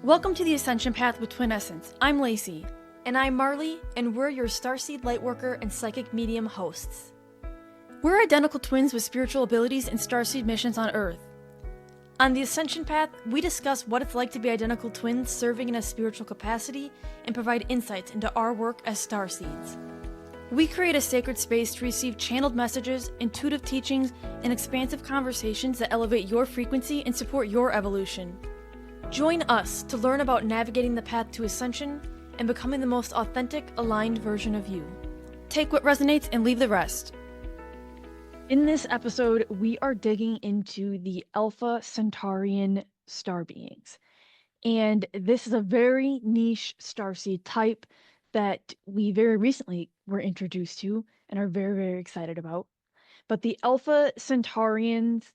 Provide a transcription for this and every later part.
Welcome to the Ascension Path with Twin Essence. I'm Lacey. And I'm Marley, and we're your Starseed Lightworker and Psychic Medium hosts. We're identical twins with spiritual abilities and Starseed missions on Earth. On the Ascension Path, we discuss what it's like to be identical twins serving in a spiritual capacity and provide insights into our work as Starseeds. We create a sacred space to receive channeled messages, intuitive teachings, and expansive conversations that elevate your frequency and support your evolution. Join us to learn about navigating the path to Ascension and becoming the most authentic, aligned version of you. Take what resonates and leave the rest. In this episode, we are digging into the Alpha Centaurian Star beings. And this is a very niche starseed type that we very recently were introduced to and are very, very excited about. But the Alpha Centaurians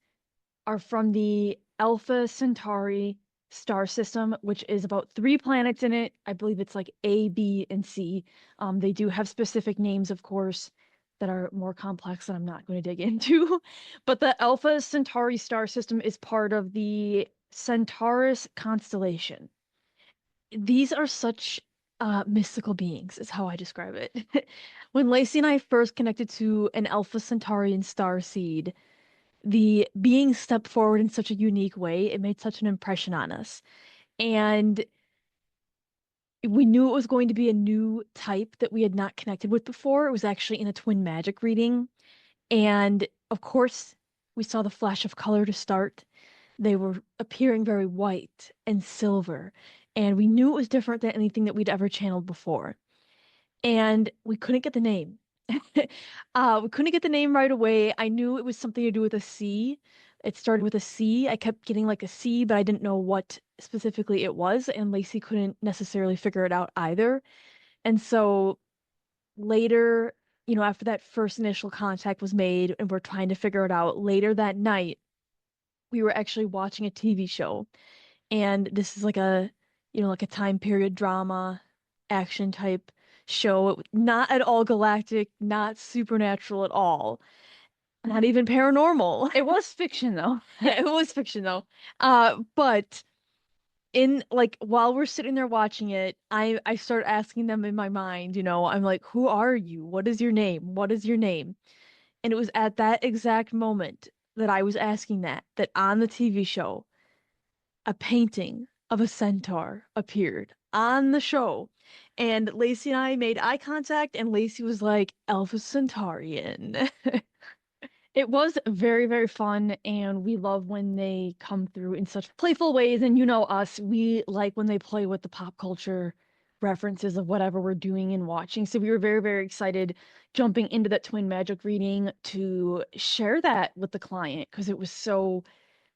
are from the Alpha Centauri star system, which is about 3 planets in it. I believe it's like A, B, and C. They do have specific names, of course, that are more complex that I'm not going to dig into. But the Alpha Centauri star system is part of the Centaurus constellation. These are such mystical beings, is how I describe it. When Lacey and I first connected to an Alpha Centaurian Starseed, the being stepped forward in such a unique way. It made such an impression on us. And we knew it was going to be a new type that we had not connected with before. It was actually in a twin magic reading. And of course, we saw the flash of color to start. They were appearing very white and silver. And we knew it was different than anything that we'd ever channeled before. And we couldn't get the name. We couldn't get the name right away. I knew it was something to do with a C. It started with a C. I kept getting like a C, but I didn't know what specifically it was, and Lacey couldn't necessarily figure it out either. And so later, after that first initial contact was made and we're trying to figure it out, later that night, we were actually watching a TV show. And this is like a time period drama, action type show, not at all galactic, not supernatural at all, not even paranormal. It was fiction, though. Yeah, it was fiction though. But in while we're sitting there watching it, I start asking them in my mind, I'm like, who are you? What is your name? What is your name? And it was at that exact moment that I was asking that on the TV show, a painting of a centaur appeared on the show. And Lacey and I made eye contact, and Lacey was like, Alpha Centaurian. It was very, very fun, and we love when they come through in such playful ways. And us, we like when they play with the pop culture references of whatever we're doing and watching. So we were very, very excited jumping into that twin magic reading to share that with the client because it was so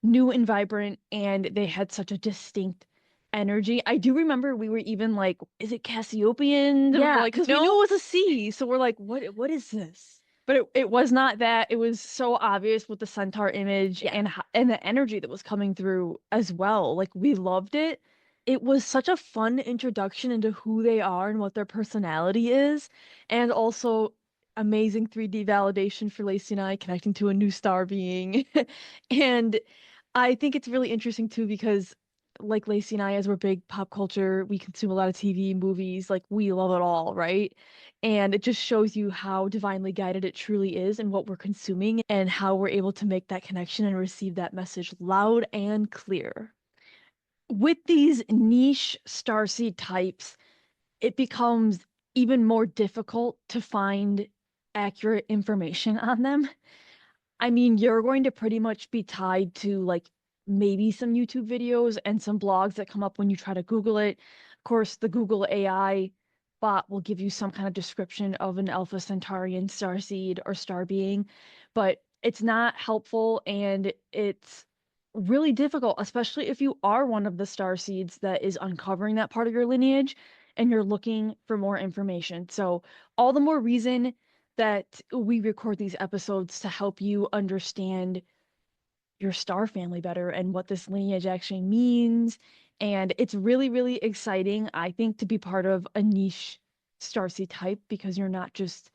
new and vibrant, and they had such a distinct energy. I do remember we were even like, is it Cassiopean? Yeah, Because we knew it was a C. So we're like, what is this? But it was not that. It was so obvious with the centaur image and the energy that was coming through as well. Like, we loved it. It was such a fun introduction into who they are and what their personality is. And also amazing 3D validation for Lacey and I connecting to a new star being. And I think it's really interesting too because like Lacey and I, as we're big pop culture, we consume a lot of TV, movies, like we love it all, right? And it just shows you how divinely guided it truly is and what we're consuming and how we're able to make that connection and receive that message loud and clear. With these niche starseed types, it becomes even more difficult to find accurate information on them. I mean, you're going to pretty much be tied to like maybe some YouTube videos and some blogs that come up when you try to Google it. Of course, the Google AI bot will give you some kind of description of an Alpha Centaurian starseed or star being, but it's not helpful and it's really difficult, especially if you are one of the starseeds that is uncovering that part of your lineage and you're looking for more information. So, all the more reason that we record these episodes to help you understand your star family better and what this lineage actually means. And it's really, really exciting, I think, to be part of a niche starseed type because you're not just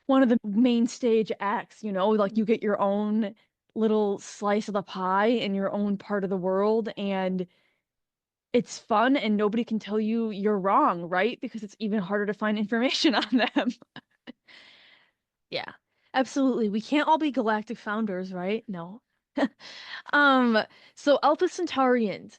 one of the main stage acts, like you get your own little slice of the pie in your own part of the world. And it's fun and nobody can tell you you're wrong, right? Because it's even harder to find information on them. Yeah, absolutely. We can't all be galactic founders, right? No. Um, so Alpha Centaurians,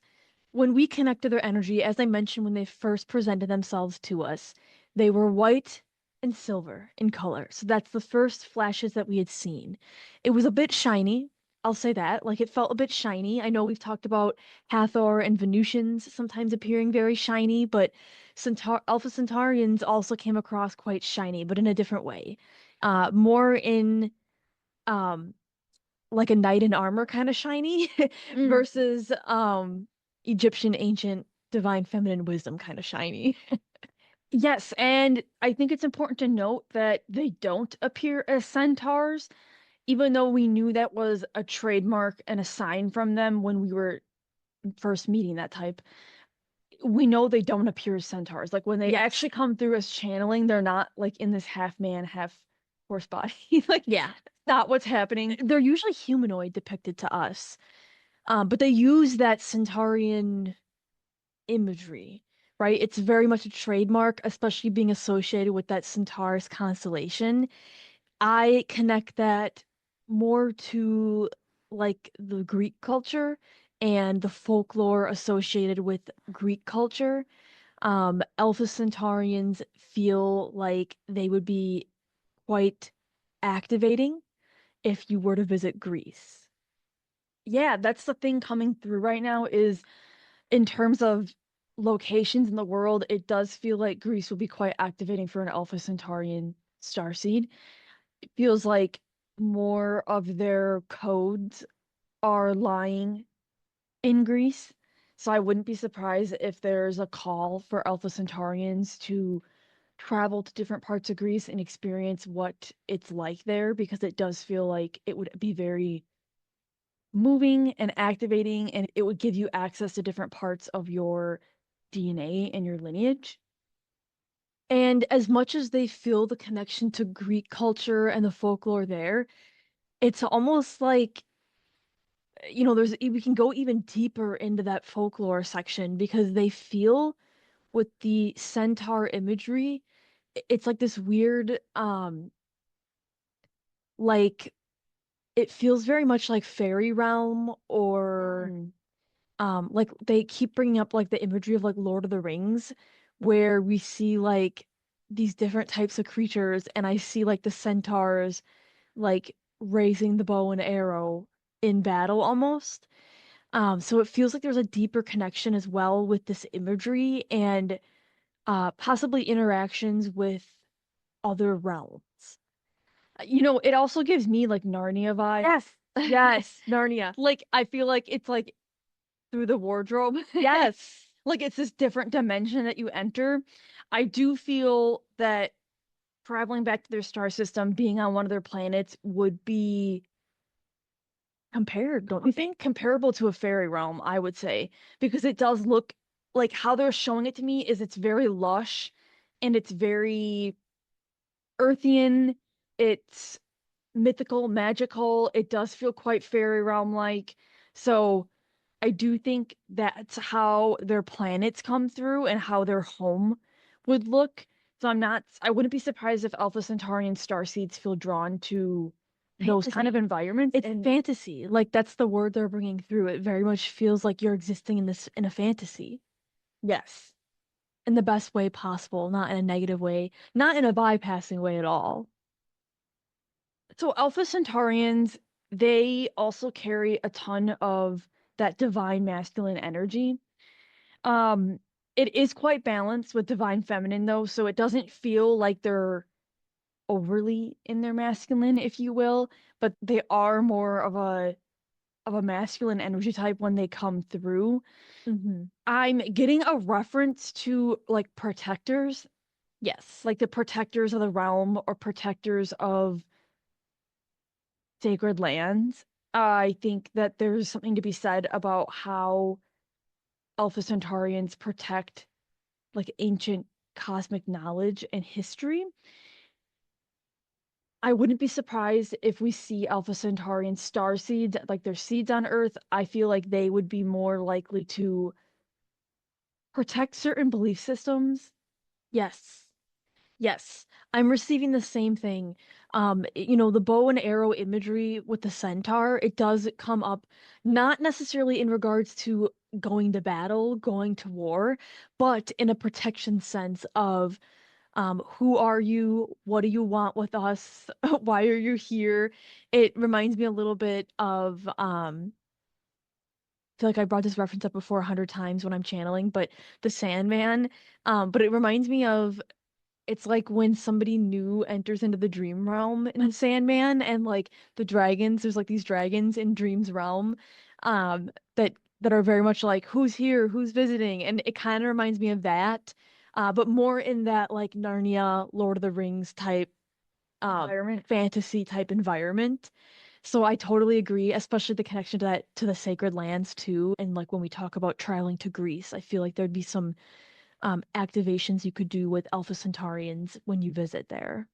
when we connect to their energy, as I mentioned when they first presented themselves to us, they were white and silver in color. So that's the first flashes that we had seen. It was a bit shiny. I'll say that. Like it felt a bit shiny. I know we've talked about Hathor and Venusians sometimes appearing very shiny, but Alpha Centaurians also came across quite shiny, but in a different way. More in um like a knight in armor kind of shiny versus Egyptian ancient divine feminine wisdom kind of shiny. Yes, and I think it's important to note that they don't appear as centaurs, even though we knew that was a trademark and a sign from them when we were first meeting that type. We know they don't appear as centaurs. Like when they actually come through as channeling, they're not like in this half man, half horse body. Like, Yeah. not what's happening. They're usually humanoid depicted to us. But they use that Centaurian imagery, right? It's very much a trademark, especially being associated with that Centaurus constellation. I connect that more to like the Greek culture and the folklore associated with Greek culture. Alpha Centaurians feel like they would be quite activating if you were to visit Greece. Yeah, that's the thing coming through right now is in terms of locations in the world, it does feel like Greece will be quite activating for an Alpha Centaurian starseed. It feels like more of their codes are lying in Greece. So I wouldn't be surprised if there's a call for Alpha Centaurians to travel to different parts of Greece and experience what it's like there because it does feel like it would be very moving and activating, and it would give you access to different parts of your DNA and your lineage. And as much as they feel the connection to Greek culture and the folklore there, it's almost like, we can go even deeper into that folklore section because they feel with the centaur imagery, it's like this weird, like it feels very much like fairy realm or like they keep bringing up like the imagery of like Lord of the Rings where we see like these different types of creatures and I see like the centaurs like raising the bow and arrow in battle almost. So it feels like there's a deeper connection as well with this imagery and possibly interactions with other realms. It also gives me like Narnia vibes. Yes. Yes, Narnia. Like I feel like it's like through the wardrobe. Yes. Like it's this different dimension that you enter. I do feel that traveling back to their star system, being on one of their planets would be compared, don't you think? Comparable to a fairy realm, I would say, because it does look like how they're showing it to me is it's very lush and it's very earthian. It's mythical, magical. It does feel quite fairy realm like. So I do think that's how their planets come through and how their home would look. So I wouldn't be surprised if Alpha Centaurian starseeds feel drawn to those kind of environments. It's fantasy. Like that's the word they're bringing through. It very much feels like you're existing in a fantasy. Yes. In the best way possible, not in a negative way, not in a bypassing way at all. So Alpha Centaurians, they also carry a ton of that divine masculine energy. Um, it is quite balanced with divine feminine though, so it doesn't feel like they're overly in their masculine, if you will, but they are more of a masculine energy type when they come through. I'm getting a reference to like protectors. Yes, like the protectors of the realm or protectors of sacred lands. I think that there's something to be said about how Alpha Centaurians protect like ancient cosmic knowledge and history. I wouldn't be surprised if we see Alpha Centaurian starseeds, like their seeds on Earth. I feel like they would be more likely to Protect certain belief systems? Yes. Yes. I'm receiving the same thing. The bow and arrow imagery with the centaur, it does come up not necessarily in regards to going to battle, going to war, but in a protection sense of who are you? What do you want with us? Why are you here? It reminds me a little bit of I feel like I brought this reference up before 100 times when I'm channeling, but the Sandman. But it reminds me of it's like when somebody new enters into the dream realm in a Sandman and like the dragons, there's like these dragons in Dream's realm, that are very much like who's here, who's visiting, and it kind of reminds me of that, but more in that like Narnia, Lord of the Rings type environment, fantasy type environment. So I totally agree, especially the connection to that to the sacred lands too. And like when we talk about traveling to Greece, I feel like there'd be some activations you could do with Alpha Centaurians when you visit there.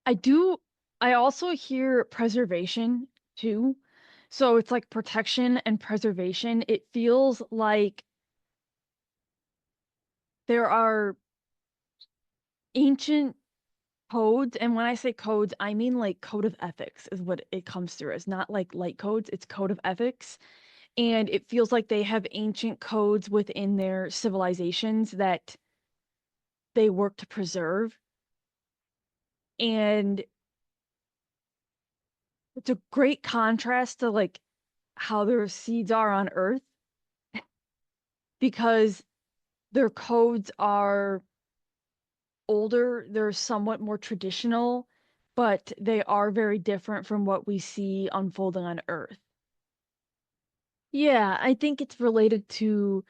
I do, I also hear preservation too. So it's like protection and preservation. It feels like there are ancient codes, and when I say codes, I mean like code of ethics is what it comes through as, not like light codes, it's code of ethics. And it feels like they have ancient codes within their civilizations that they work to preserve. And it's a great contrast to like how their seeds are on Earth because their codes are older, they're somewhat more traditional, but they are very different from what we see unfolding on Earth. Yeah, I think it's related to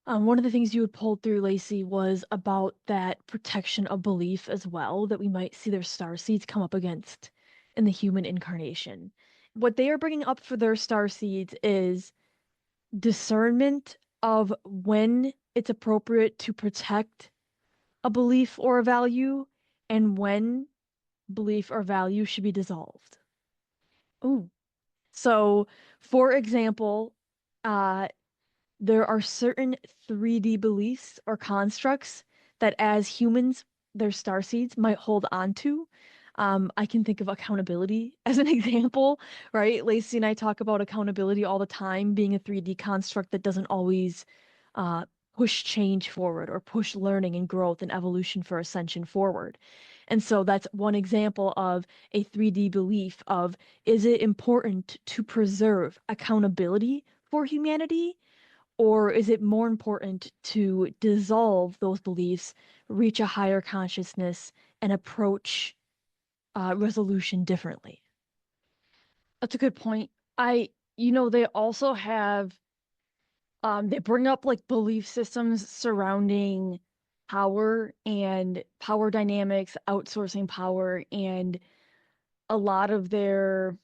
one of the things you had pulled through, Lacey, was about that protection of belief as well, that we might see their star seeds come up against in the human incarnation. What they are bringing up for their star seeds is discernment of when it's appropriate to protect a belief or a value and when belief or value should be dissolved. Ooh. So, for example, uh, there are certain 3D beliefs or constructs that as humans, their star seeds might hold on to. I can think of accountability as an example, right? Lacey and I talk about accountability all the time being a 3D construct that doesn't always uh, push change forward or push learning and growth and evolution for ascension forward. And so that's one example of a 3D belief of is it important to preserve accountability for humanity? Or is it more important to dissolve those beliefs, reach a higher consciousness, and approach resolution differently? That's a good point. They also have, they bring up like belief systems surrounding power and power dynamics, outsourcing power, and a lot of their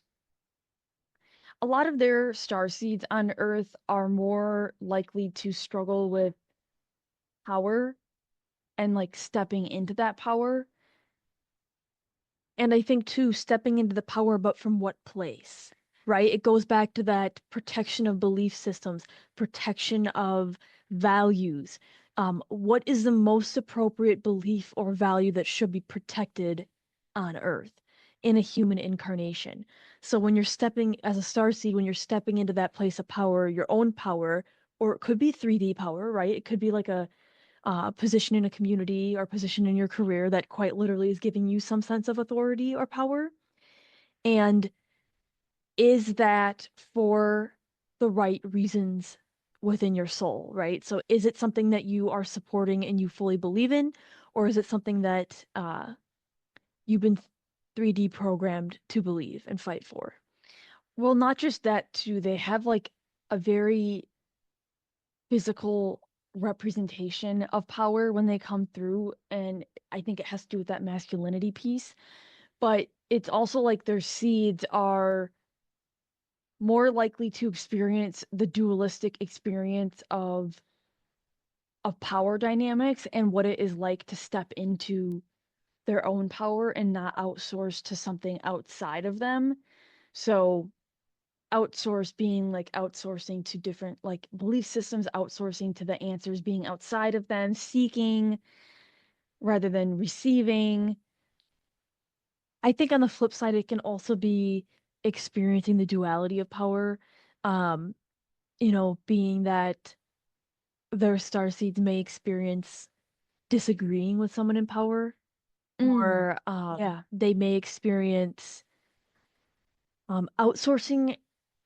a lot of their star seeds on Earth are more likely to struggle with power and like stepping into that power. And I think too, stepping into the power, but from what place, right? It goes back to that protection of belief systems, protection of values. What is the most appropriate belief or value that should be protected on Earth in a human incarnation? So when you're stepping as a starseed, when you're stepping into that place of power, your own power, or it could be 3D power, right? It could be like a position in a community or position in your career that quite literally is giving you some sense of authority or power? And is that for the right reasons within your soul, right? So is it something that you are supporting and you fully believe in, or is it something that you've been 3D programmed to believe and fight for? Well, not just that too. They have like a very physical representation of power when they come through, and I think it has to do with that masculinity piece, but it's also like their seeds are more likely to experience the dualistic experience of power dynamics and what it is like to step into their own power and not outsource to something outside of them. So outsource being like outsourcing to different like belief systems, outsourcing to the answers being outside of them, seeking rather than receiving. I think on the flip side, it can also be experiencing the duality of power. Um, being that their starseeds may experience disagreeing with someone in power, or Yeah. they may experience outsourcing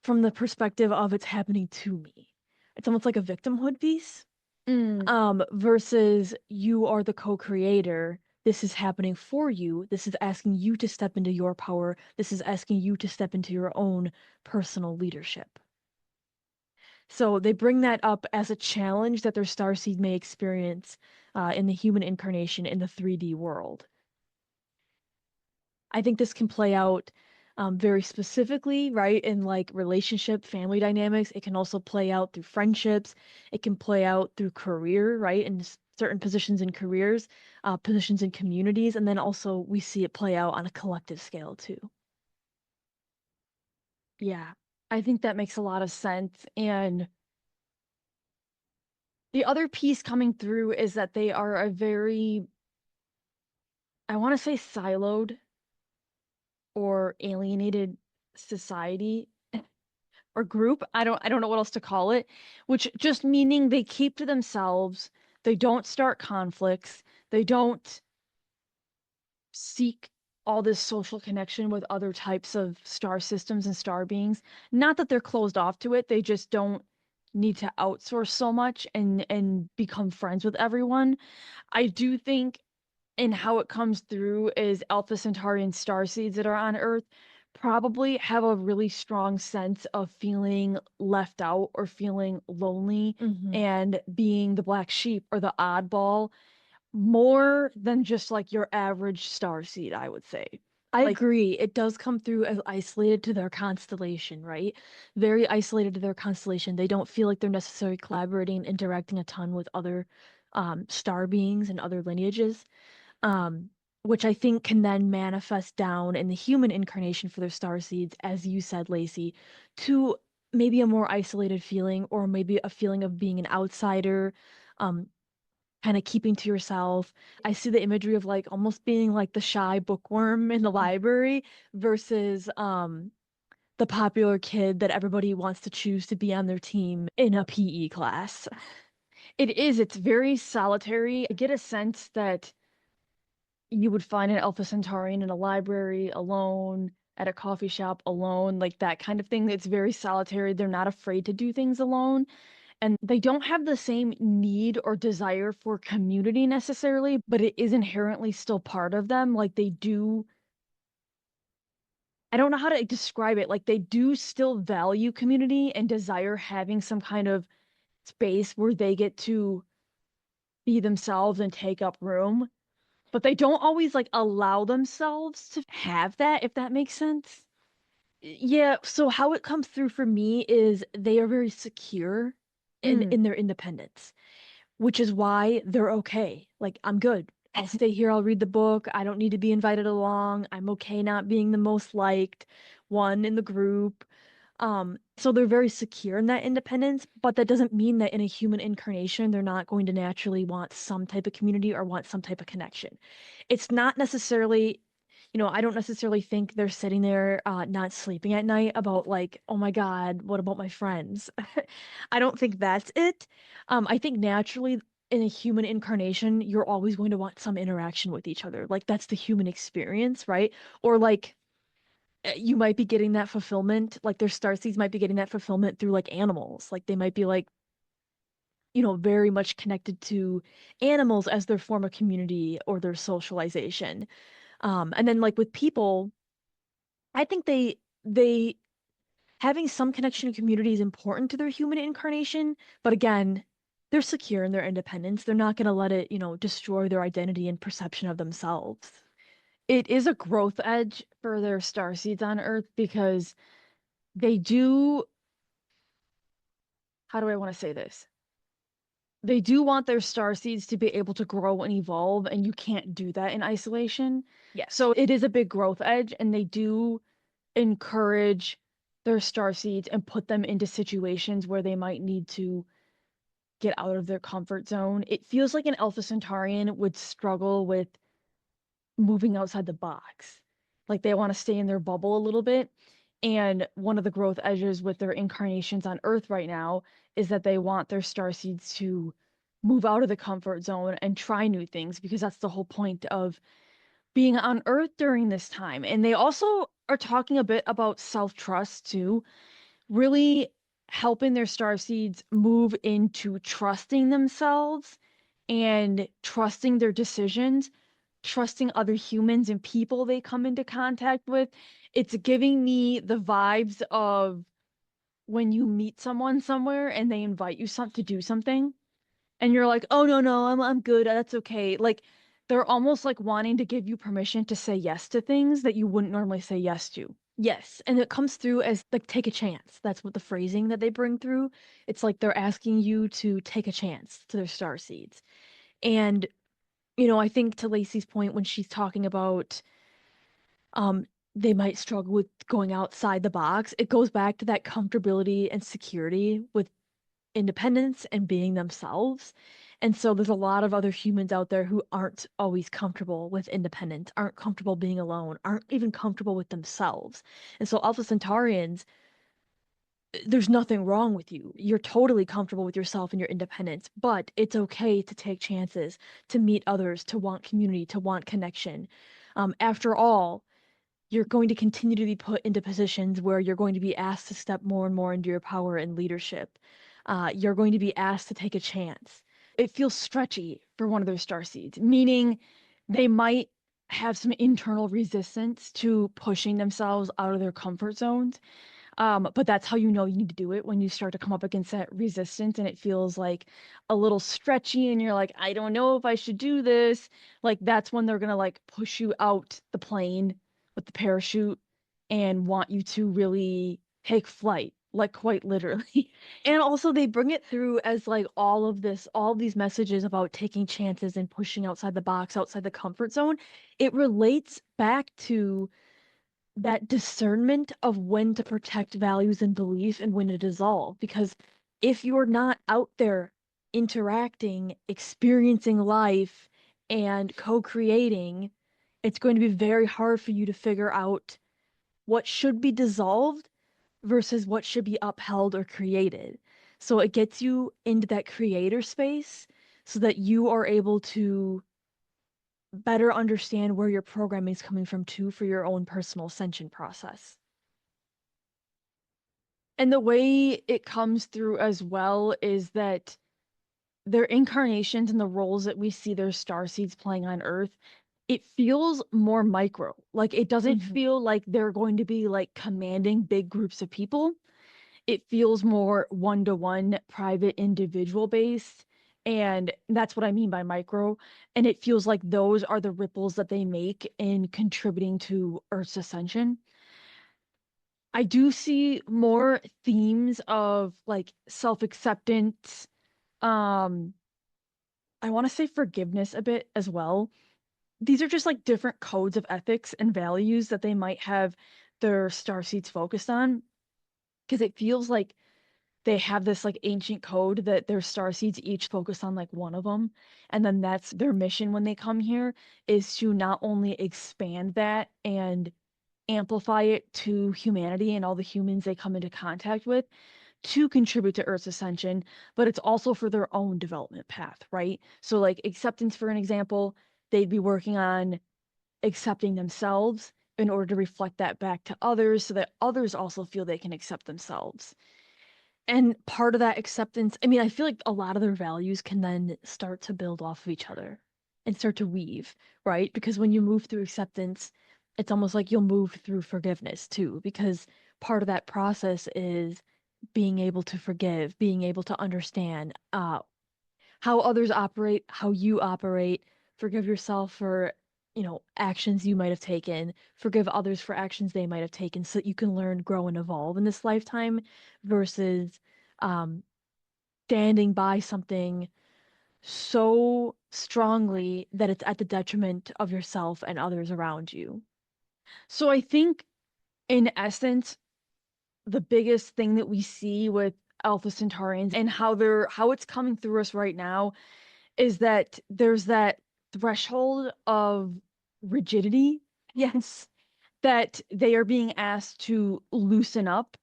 from the perspective of it's happening to me. It's almost like a victimhood piece. Versus you are the co-creator. This is happening for you. This is asking you to step into your power. This is asking you to step into your own personal leadership. So they bring that up as a challenge that their starseed may experience in the human incarnation in the 3D world. I think this can play out very specifically, right, in like relationship, family dynamics. It can also play out through friendships. It can play out through career, right, in certain positions in careers, positions in communities, and then also we see it play out on a collective scale too. Yeah, I think that makes a lot of sense. And the other piece coming through is that they are a very, I want to say siloed or alienated society or group. I don't know what else to call it, which just meaning they keep to themselves, they don't start conflicts, they don't seek all this social connection with other types of star systems and star beings. Not that they're closed off to it, they just don't need to outsource so much and become friends with everyone. I do think in how it comes through is Alpha Centaurian starseeds that are on Earth probably have a really strong sense of feeling left out or feeling lonely and being the black sheep or the oddball more than just like your average starseed, I would say. I agree. It does come through as isolated to their constellation, right? Very isolated to their constellation. They don't feel like they're necessarily collaborating and interacting a ton with other star beings and other lineages, um, which I think can then manifest down in the human incarnation for their star seeds, as you said, Lacey, to maybe a more isolated feeling or maybe a feeling of being an outsider, um, kind of keeping to yourself. I see the imagery of like almost being like the shy bookworm in the library versus the popular kid that everybody wants to choose to be on their team in a PE class. It's very solitary. I get a sense that you would find an Alpha Centaurian in a library alone, at a coffee shop alone, like that kind of thing. It's very solitary. They're not afraid to do things alone. And they don't have the same need or desire for community necessarily, but it is inherently still part of them. Like they do, I don't know how to describe it. Like they do still value community and desire having some kind of space where they get to be themselves and take up room, but they don't always like allow themselves to have that, if that makes sense. Yeah, so how it comes through for me is they are very secure in their independence, which is why they're okay. Like, I'm good. I'll stay here, I'll read the book. I don't need to be invited along. I'm okay not being the most liked one in the group. So they're very secure in that independence, but that doesn't mean that in a human incarnation, they're not going to naturally want some type of community or want some type of connection. It's not necessarily, I don't necessarily think they're sitting there not sleeping at night about like, oh my God, what about my friends? I don't think that's it. I think naturally in a human incarnation, you're always going to want some interaction with each other. Like that's the human experience, right? Or like you might be getting that fulfillment, like their starseeds might be getting that fulfillment through like animals. Like they might be like, very much connected to animals as their form of community or their socialization. And then like with people, I think they having some connection to community is important to their human incarnation, but again, they're secure in their independence. They're not going to let it, destroy their identity and perception of themselves. It is a growth edge for their starseeds on Earth because they do, how do I want to say this? They do want their starseeds to be able to grow and evolve, and you can't do that in isolation. Yes. So it is a big growth edge, and they do encourage their starseeds and put them into situations where they might need to get out of their comfort zone. It feels like an Alpha Centaurian would struggle with moving outside the box. Like they want to stay in their bubble a little bit. And one of the growth edges with their incarnations on Earth right now is that they want their starseeds to move out of the comfort zone and try new things, because that's the whole point of being on Earth during this time. And they also are talking a bit about self-trust too, really helping their starseeds move into trusting themselves and trusting their decisions, trusting other humans and people they come into contact with. It's giving me the vibes of when you meet someone somewhere and they invite you to do something and you're like, "Oh no, I'm good. That's okay." Like they're almost like wanting to give you permission to say yes to things that you wouldn't normally say yes to. Yes, and it comes through as like take a chance. That's what the phrasing that they bring through. It's like they're asking you to take a chance to their star seeds. And I think to Lacey's point when she's talking about um they might struggle with going outside the box, it goes back to that comfortability and security with independence and being themselves. And so there's a lot of other humans out there who aren't always comfortable with independence, aren't comfortable being alone, aren't even comfortable with themselves. And so Alpha Centaurians, there's nothing wrong with you. You're totally comfortable with yourself and your independence, but it's okay to take chances, to meet others, to want community, to want connection. After all, you're going to continue to be put into positions where you're going to be asked to step more and more into your power and leadership. You're going to be asked to take a chance. It feels stretchy for one of their star seeds, meaning they might have some internal resistance to pushing themselves out of their comfort zones. But that's how you know you need to do it, when you start to come up against that resistance and it feels like a little stretchy and you're like, I don't know if I should do this. Like that's when they're gonna like push you out the plane with the parachute and want you to really take flight, like quite literally. And also they bring it through as like all of these messages about taking chances and pushing outside the box, outside the comfort zone. It relates back to that discernment of when to protect values and belief and when to dissolve. Because if you're not out there interacting, experiencing life, and co creating, it's going to be very hard for you to figure out what should be dissolved versus what should be upheld or created. So it gets you into that creator space so that you are able to better understand where your programming is coming from too for your own personal ascension process. And the way it comes through as well is that their incarnations and the roles that we see their star seeds playing on Earth, it feels more micro. Like it doesn't feel like they're going to be like commanding big groups of people. It feels more one-to-one, private, individual based. And that's what I mean by micro. And it feels like those are the ripples that they make in contributing to Earth's ascension. I do see more themes of like self-acceptance. Um, I want to say forgiveness a bit as well. These are just like different codes of ethics and values that they might have their star seeds focused on. Because it feels like they have this like ancient code that their star seeds each focus on like one of them, and then that's their mission when they come here, is to not only expand that and amplify it to humanity and all the humans they come into contact with to contribute to Earth's ascension, but it's also for their own development path, right? So like acceptance, for an example, they'd be working on accepting themselves in order to reflect that back to others so that others also feel they can accept themselves. And part of that acceptance, I mean, I feel like a lot of their values can then start to build off of each other and start to weave, right? Because when you move through acceptance, it's almost like you'll move through forgiveness too, because part of that process is being able to forgive, being able to understand how others operate, how you operate, forgive yourself for, actions you might have taken, forgive others for actions they might have taken so that you can learn, grow, and evolve in this lifetime versus um, standing by something so strongly that it's at the detriment of yourself and others around you. So I think in essence, the biggest thing that we see with Alpha Centaurians and how it's coming through us right now is that there's that threshold of rigidity. Yes. That they are being asked to loosen up,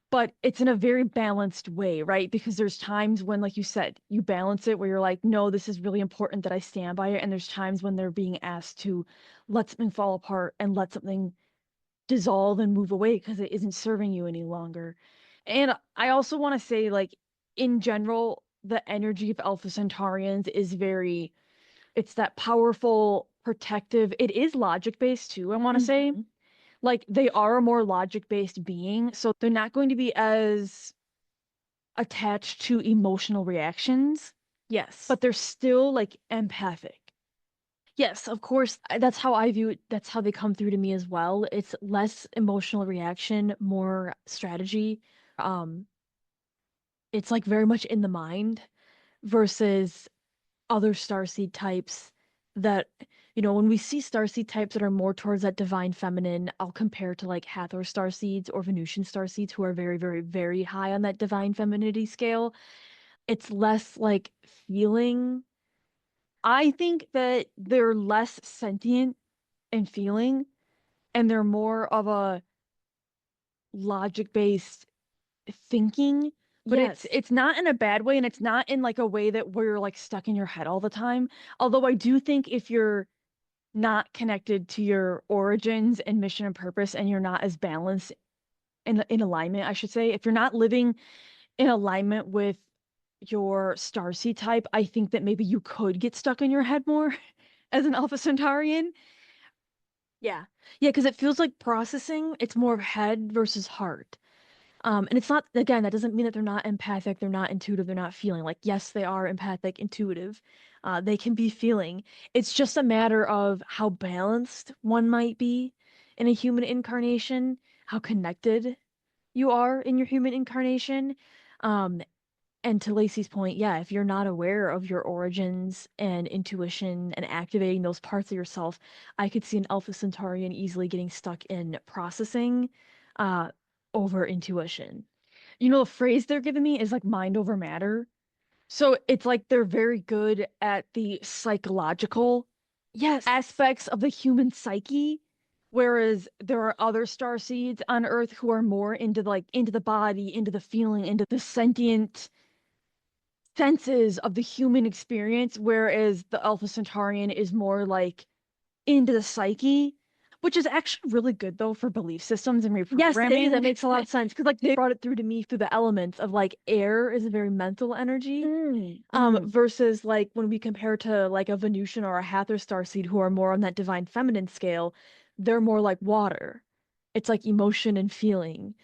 but it's in a very balanced way, right? Because there's times when, like you said, you balance it where you're like, no, this is really important that I stand by it. And there's times when they're being asked to let something fall apart and let something dissolve and move away because it isn't serving you any longer. And I also want to say, like, in general, the energy of Alpha Centaurians is very, it's that powerful, protective. It is logic based too, I want to say. Like, they are a more logic based being, so they're not going to be as attached to emotional reactions. Yes. But they're still like empathic. Yes, of course. That's how I view it. That's how they come through to me as well. It's less emotional reaction, more strategy. Um, it's like very much in the mind versus other starseed types that, when we see starseed types that are more towards that divine feminine, I'll compare to like Hathor starseeds or Venusian starseeds who are very, very, very high on that divine femininity scale. It's less like feeling. I think that they're less sentient and feeling, and they're more of a logic-based thinking. But it's not in a bad way, and it's not in like a way that where you're like stuck in your head all the time. Although I do think if you're not connected to your origins and mission and purpose, and you're not as balanced in alignment, I should say, if you're not living in alignment with your starseed type, I think that maybe you could get stuck in your head more as an Alpha Centaurian. Yeah. Yeah, because it feels like processing, it's more of head versus heart. And it's not, again, that doesn't mean that they're not empathic, they're not intuitive, they're not feeling. Like, yes, they are empathic, intuitive. They can be feeling. It's just a matter of how balanced one might be in a human incarnation, how connected you are in your human incarnation. Um, and to Lacey's point, yeah, if you're not aware of your origins and intuition and activating those parts of yourself, I could see an Alpha Centaurian easily getting stuck in processing uh, over intuition. The phrase they're giving me is like mind over matter. So it's like they're very good at the psychological aspects of the human psyche, whereas there are other star seeds on Earth who are more into into the body, into the feeling, into the sentient senses of the human experience, whereas the Alpha Centaurian is more like into the psyche, which is actually really good though for belief systems and reprogramming. Yes, it is. That makes a lot of sense because like they brought it through to me through the elements of like air is a very mental energy, versus like when we compare to like a Venusian or a Hathor starseed who are more on that divine feminine scale, they're more like water. It's like emotion and feeling.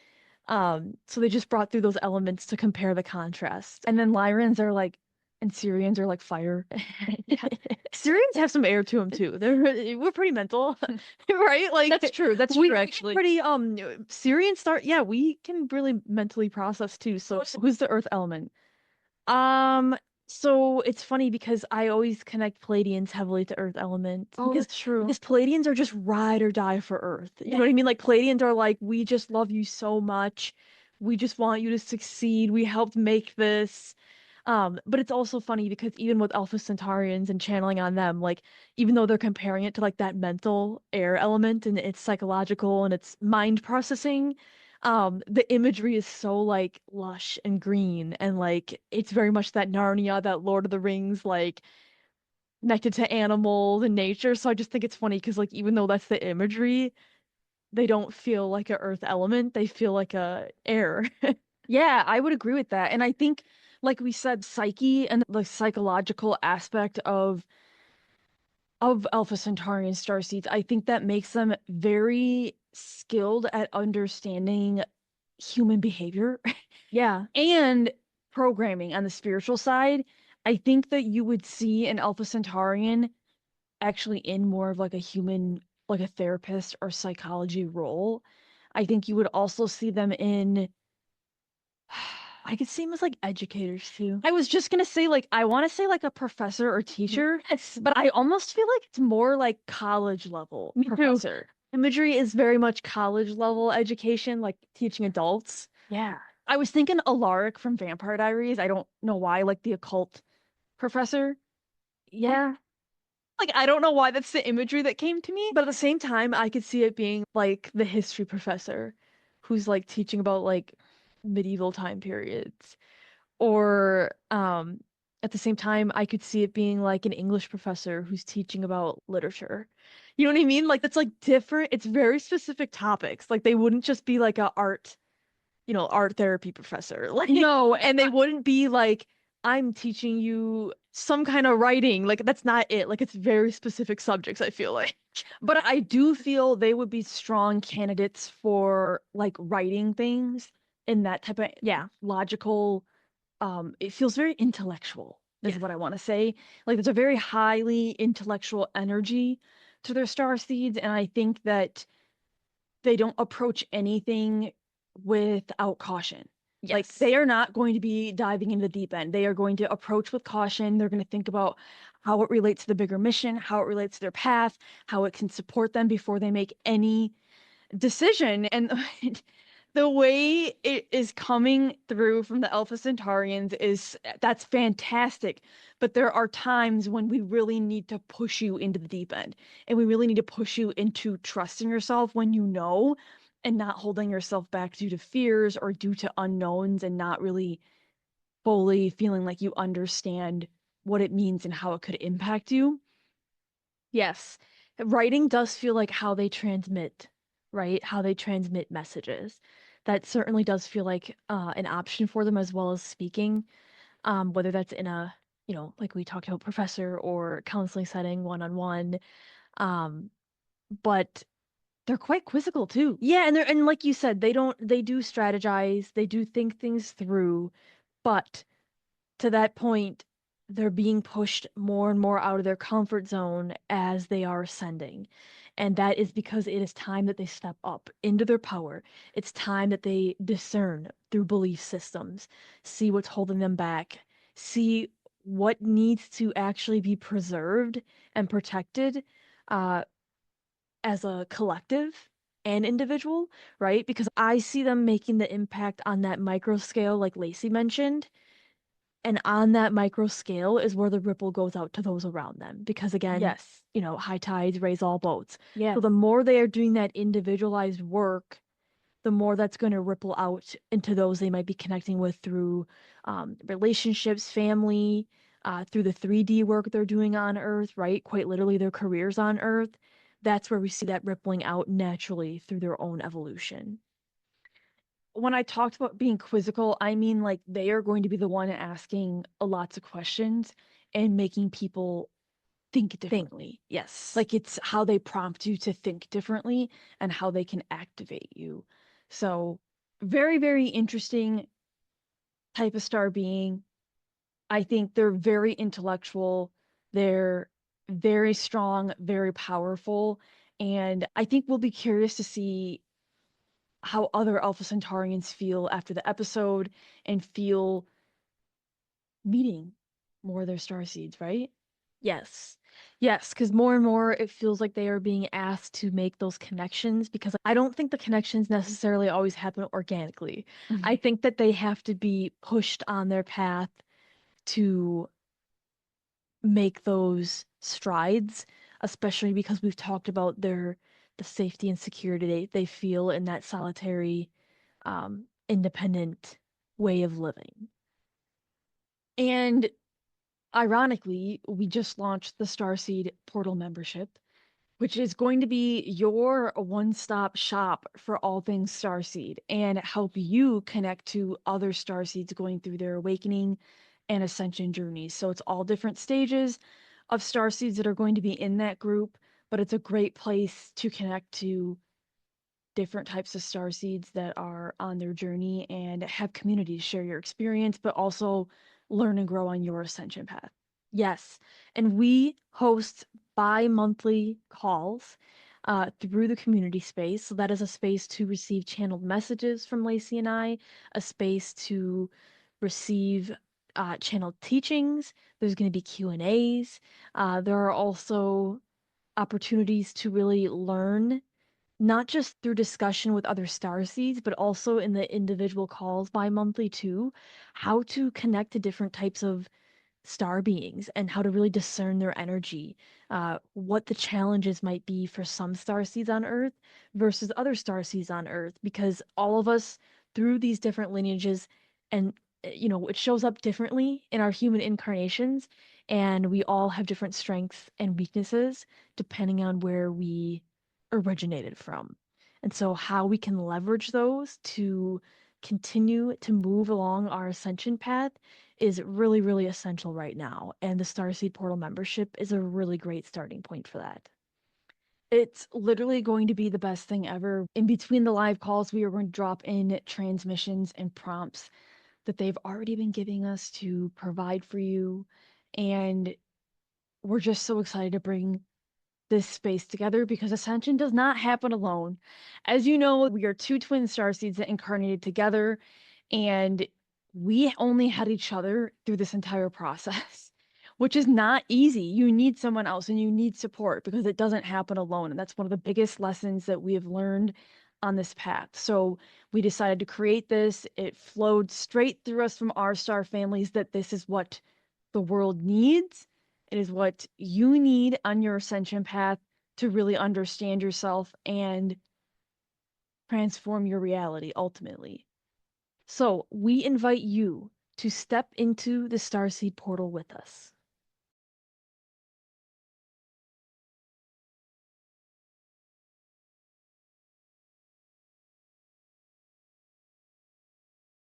So they just brought through those elements to compare the contrast. And then Lyrans are like, and Sirians are like fire. Sirians have some air to them too. We're pretty mental, right? Like that's true. That's true. Actually, pretty Sirian start. Yeah, we can really mentally process too. So who's the earth element? So it's funny because I always connect Palladians heavily to Earth element. Oh, that's true. Because Palladians are just ride or die for Earth. You know what I mean? Like Palladians are like, we just love you so much. We just want you to succeed. We helped make this. But it's also funny because even with Alpha Centaurians and channeling on them, like even though they're comparing it to like that mental air element and it's psychological and it's mind processing, the imagery is so like lush and green and like it's very much that Narnia, that Lord of the Rings, like connected to animals and nature. So I just think it's funny because like even though that's the imagery, they don't feel like a earth element, they feel like a air. Yeah, I would agree with that. And I think like we said, psyche and the psychological aspect of Alpha Centaurian starseeds, I think that makes them very skilled at understanding human behavior. Yeah. And programming on the spiritual side. I think that you would see an Alpha Centaurian actually in more of like a human, like a therapist or psychology role. I think you would also see them in I could see him as like educators too. I was just gonna say like I want to say like a professor or teacher, yes, but I almost feel like it's more like college level Me too. professor. Imagery is very much college level education, like teaching adults. Yeah. I was thinking Alaric from Vampire Diaries. I don't know why, like the occult professor. Yeah. Like, I don't know why that's the imagery that came to me, but at the same time, I could see it being like the history professor who's like teaching about like medieval time periods. Or at the same time, I could see it being like an English professor who's teaching about literature. You know what I mean? Like, that's like different. It's very specific topics. Like, they wouldn't just be like a art, art therapy professor. Like, no, and they wouldn't be like, I'm teaching you some kind of writing. Like, that's not it. Like, it's very specific subjects, I feel like. But I do feel they would be strong candidates for like writing things in that type of, yeah, logical, it feels very intellectual, is what I want to say. Like, there's a very highly intellectual energy to their star seeds, and I think that they don't approach anything without caution. Like, they are not going to be diving into the deep end. They are going to approach with caution. They're going to think about how it relates to the bigger mission, how it relates to their path, how it can support them before they make any decision. And the way it is coming through from the Alpha Centaurians is that's fantastic. But there are times when we really need to push you into the deep end, and we really need to push you into trusting yourself when you know, and not holding yourself back due to fears or due to unknowns, and not really fully feeling like you understand what it means and how it could impact you. Yes, writing does feel like how they transmit, right? How they transmit messages. That certainly does feel like an option for them, as well as speaking, whether that's in a, like we talked about, professor or counseling setting, one-on-one. Um, but they're quite quizzical too. Yeah, and like you said, they do strategize, they do think things through, but to that point, they're being pushed more and more out of their comfort zone as they are ascending. And that is because it is time that they step up into their power. It's time that they discern through belief systems, see what's holding them back, see what needs to actually be preserved and protected uh, as a collective and individual, right? Because I see them making the impact on that micro scale, like Lacey mentioned, and on that micro scale is where the ripple goes out to those around them. Because again, yes, high tides raise all boats. Yeah. So the more they are doing that individualized work, the more that's going to ripple out into those they might be connecting with through relationships, family, through the 3D work they're doing on Earth, right? Quite literally their careers on Earth. That's where we see that rippling out naturally through their own evolution. When I talked about being quizzical, I mean like they are going to be the one asking lots of questions and making people think differently. Yes. Like, it's how they prompt you to think differently and how they can activate you. So, very, very interesting type of star being. I think they're very intellectual. They're very strong, very powerful. And I think we'll be curious to see how other Alpha Centaurians feel after the episode and feel meeting more of their star seeds, right? Yes. Yes, because more and more it feels like they are being asked to make those connections, because I don't think the connections necessarily always happen organically. I think that they have to be pushed on their path to make those strides, especially because we've talked about the safety and security they feel in that solitary, independent way of living. And ironically, we just launched the Starseed Portal membership, which is going to be your one-stop shop for all things Starseed and help you connect to other Starseeds going through their awakening and ascension journeys. So it's all different stages of Starseeds that are going to be in that group, but it's a great place to connect to different types of star seeds that are on their journey and have communities share your experience, but also learn and grow on your ascension path. Yes. And we host bi-monthly calls through the community space. So that is a space to receive channeled messages from Lacey and I, a space to receive channeled teachings. There's going to be Q&As. There are also opportunities to really learn not just through discussion with other starseeds, but also in the individual calls bi-monthly too, how to connect to different types of star beings and how to really discern their energy, what the challenges might be for some star seeds on Earth versus other star seeds on Earth, because all of us through these different lineages and it shows up differently in our human incarnations, and we all have different strengths and weaknesses depending on where we originated from. And so how we can leverage those to continue to move along our ascension path is really, really essential right now, and the Starseed Portal membership is a really great starting point for that. It's literally going to be the best thing ever. In between the live calls, we are going to drop in transmissions and prompts that they've already been giving us to provide for you, and we're just so excited to bring this space together because Ascension does not happen alone. As you know, we are two twin starseeds that incarnated together, and we only had each other through this entire process, which is not easy. You need someone else and you need support because it doesn't happen alone. And that's one of the biggest lessons that we have learned on this path. So we decided to create this. It flowed straight through us from our star families that this is what the world needs. It is what you need on your ascension path to really understand yourself and transform your reality ultimately. So we invite you to step into the Starseed portal with us.